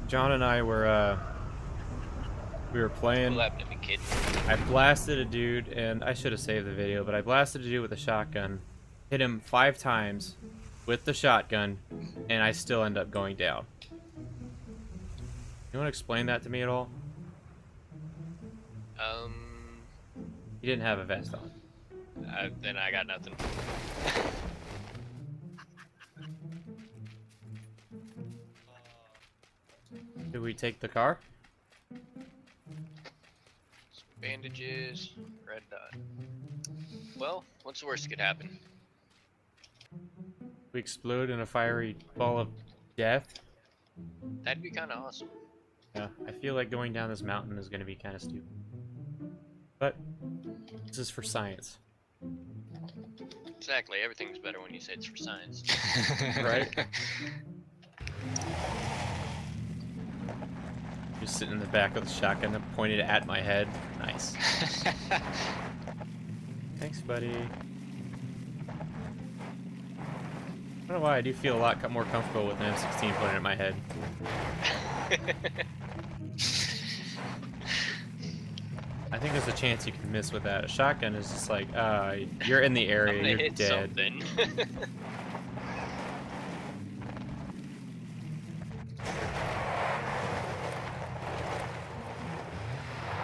John and I were we were playing. What happened to me, kid? I blasted a dude, and I should have saved the video, but I blasted a dude with a shotgun, hit him 5 times with the shotgun, and I still end up going down. You want to explain that to me at all? He didn't have a vest on. Then I got nothing. Did we take the car? Some bandages, red dot. Well, what's the worst that could happen? We explode in a fiery ball of death? That'd be kind of awesome. Yeah, I feel like going down this mountain is going to be kind of stupid. But this is for science. Exactly, everything's better when you say it's for science. Right? Just sitting in the back of the shotgun and pointed at my head. Nice. Thanks, buddy. I don't know why, I do feel a lot more comfortable with an M16 pointed at my head. I think there's a chance you can miss with that. A shotgun is just like, you're in the area, you're hit dead. Something.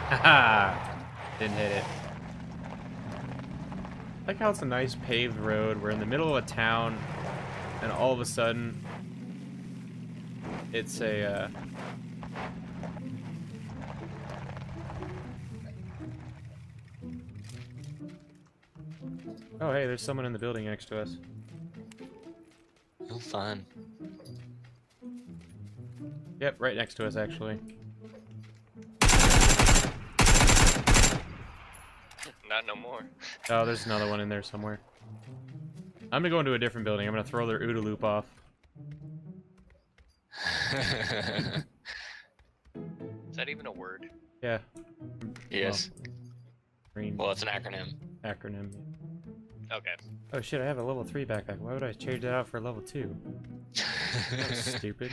Haha! Didn't hit it. I like how it's a nice paved road. We're in the middle of a town, and all of a sudden, it's a, Oh, hey, there's someone in the building next to us. Oh, fun. Yep, right next to us, actually. Not no more. Oh, there's another one in there somewhere. I'm gonna go into a different building. I'm gonna throw their OODA loop off. Is that even a word? Yeah. Yes. Green Well, it's an acronym. acronym. Okay. Oh shit, I have a level 3 backpack. Why would I change that out for a level 2? That's stupid.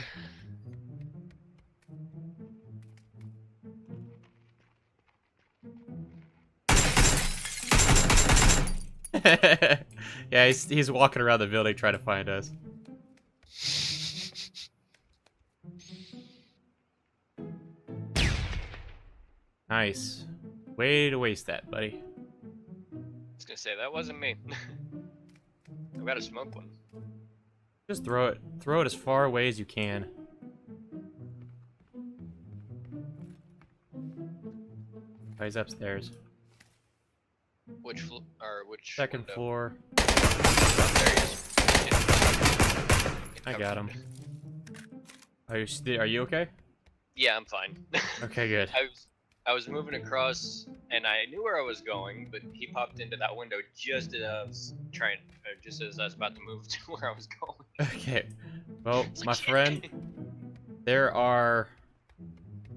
Yeah, he's walking around the building trying to find us. Nice. Way to waste that, buddy. I was gonna say, that wasn't me. I've got to smoke one. Just throw it. Throw it as far away as you can. Oh, he's upstairs. Which which Second window? floor. Oh, there he is. I got him. Are you okay? Yeah, I'm fine. Okay, good. I was moving across, and I knew where I was going, but he popped into that window just as I was just as I was about to move to where I was going. Okay. Well, It's my like, friend, there are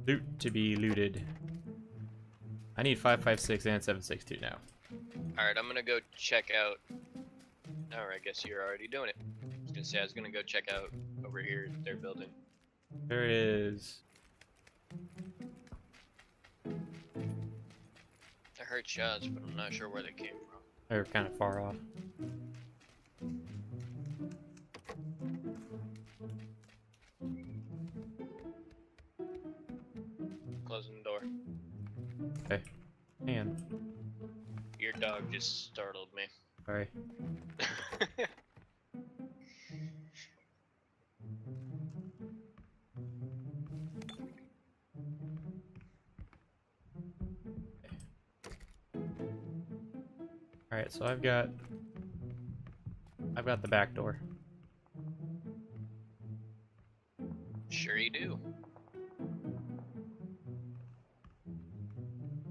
loot to be looted. I need 556 and 762 now. Alright, I'm gonna go check out. Or I guess you're already doing it. I was gonna say I was gonna go check out over here their building. There is. I heard shots, but I'm not sure where they came from. They're kind of far off. Closing the door. Okay. And. Your dog just startled me. Sorry. Alright, so I've got the back door. Sure you do.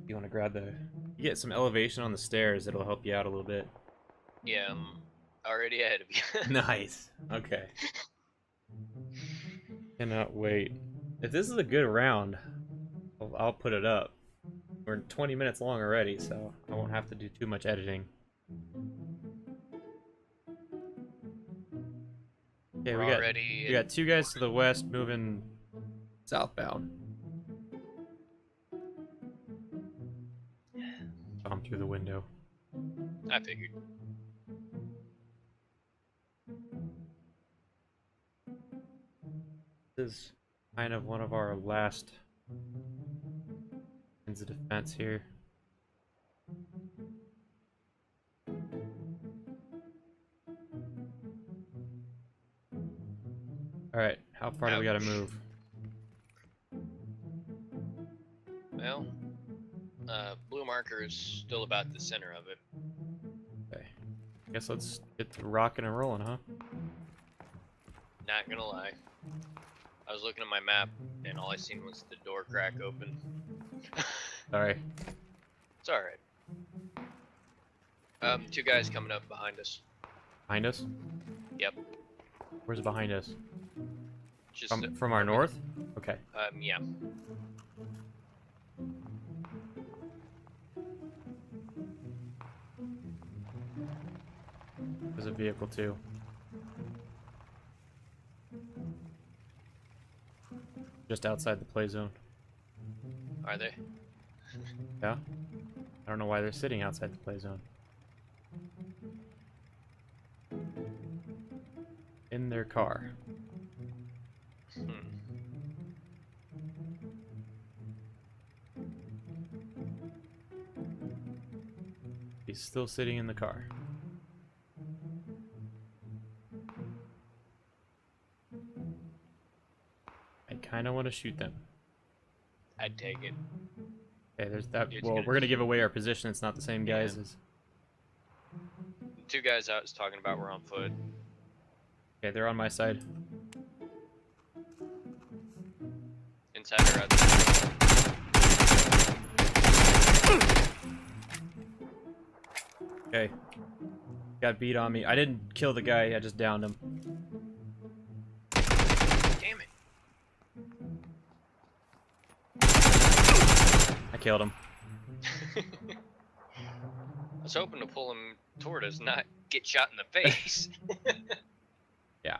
You want to grab the... You get some elevation on the stairs, it'll help you out a little bit. Yeah, I'm already ahead of you. Nice. Okay. Cannot wait. If this is a good round, I'll put it up. We're 20 minutes long already, so I won't have to do too much editing. Okay, we got 2 guys to the west moving Southbound. Saw him through the window. I figured. This is kind of one of our last lines of defense here. Alright, how far do we gotta move? Well, blue marker is still about the center of it. Okay. Guess let's get to rocking and rolling, huh? Not gonna lie. I was looking at my map and all I seen was the door crack open. Sorry. It's alright. Two guys coming up behind us. Behind us? Yep. Where's behind us? Just From our north? Okay. yeah. There's a vehicle too. Just outside the play zone. Are they? Yeah? I don't know why they're sitting outside the play zone. In their car. He's still sitting in the car. I kind of want to shoot them. I'd take it. Okay, there's that. It's Well, gonna- we're gonna give away our position. It's not the same guys Yeah. as. The two guys I was talking about were on foot. Okay, they're on my side. Inside or outside? Okay. Got beat on me. I didn't kill the guy. I just downed him. Damn it. I killed him. I was hoping to pull him toward us, not get shot in the face. Yeah.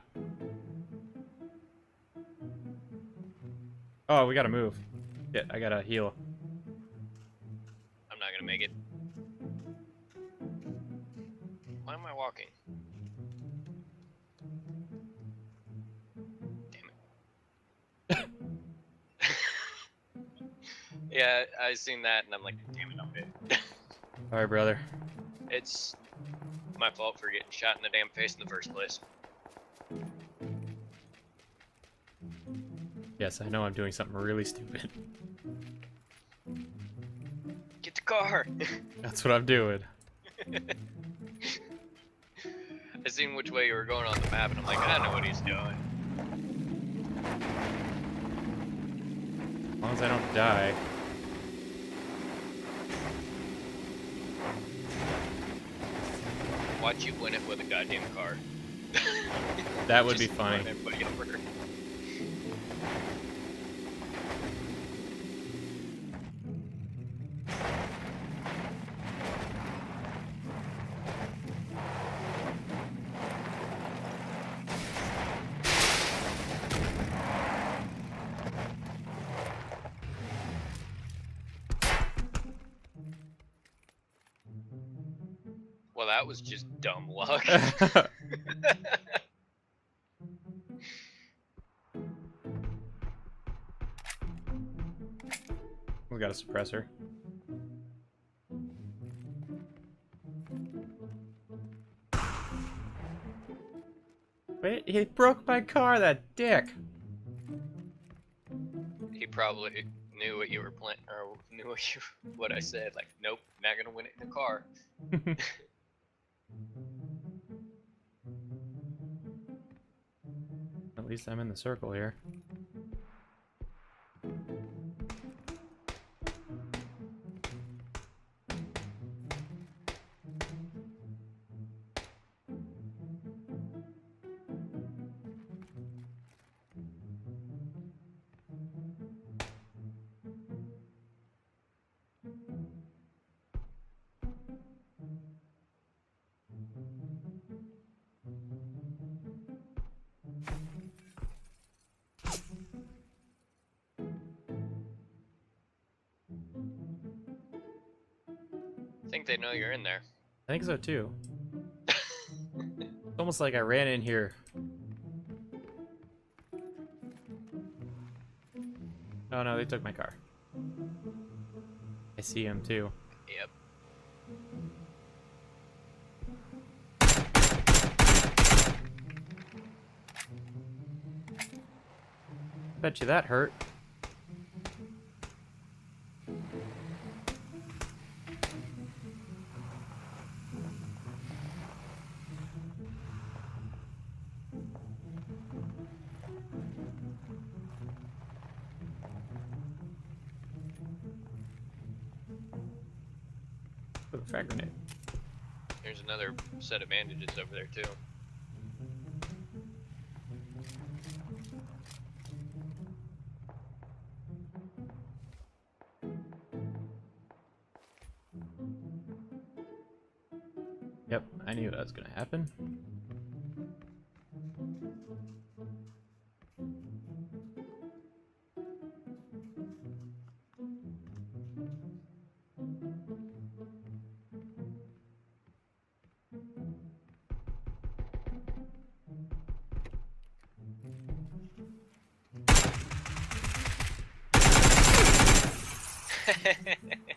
Oh, we gotta move. Shit, I gotta heal. I'm not gonna make it. Why am I walking? Damn it. Yeah, I seen that and I'm like, damn it, I'm dead. Alright, brother. It's my fault for getting shot in the damn face in the first place. Yes, I know I'm doing something really stupid. Get the car! That's what I'm doing. I seen which way you were going on the map and I'm like, I know what he's doing. As long as I don't die. Watch you win it with a goddamn car. That would be Just funny. run everybody over. Well, that was just dumb luck. We got a suppressor. Wait, he broke my car, that dick! He probably knew what you were playing, or knew what I said. Like, nope, not gonna win it in a car. At least I'm in the circle here. think they know you're in there. I think so too. It's almost like I ran in here. Oh no, they took my car. I see him too. Yep. Bet you that hurt. With a frag grenade. There's another set of bandages over there too. Yep, I knew that was gonna happen.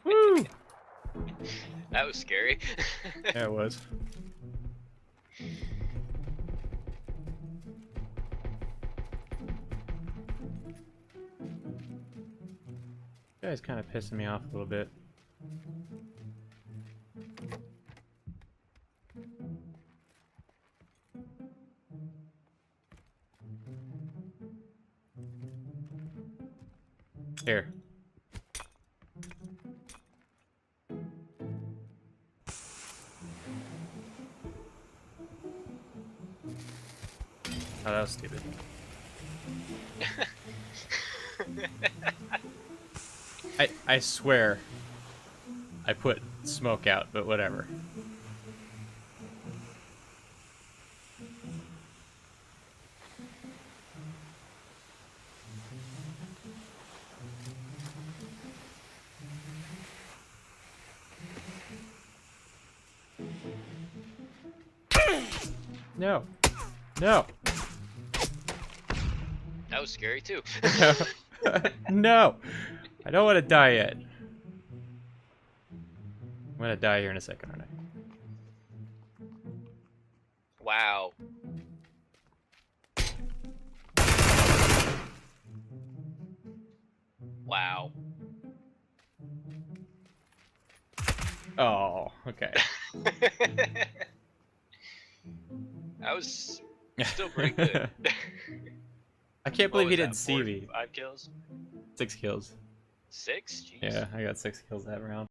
Woo! That was scary. Yeah, it was. This guy's kind of pissing me off a little bit. Here. Oh, that was stupid. I swear I put smoke out, but whatever. No. No. That was scary too. No. I don't want to die yet. I'm gonna die here in a second, aren't I? Wow. Wow. Oh, okay. That was still pretty good. I can't believe he didn't see me. 5 kills? 6 kills. 6? Jeez. Yeah, I got 6 kills that round.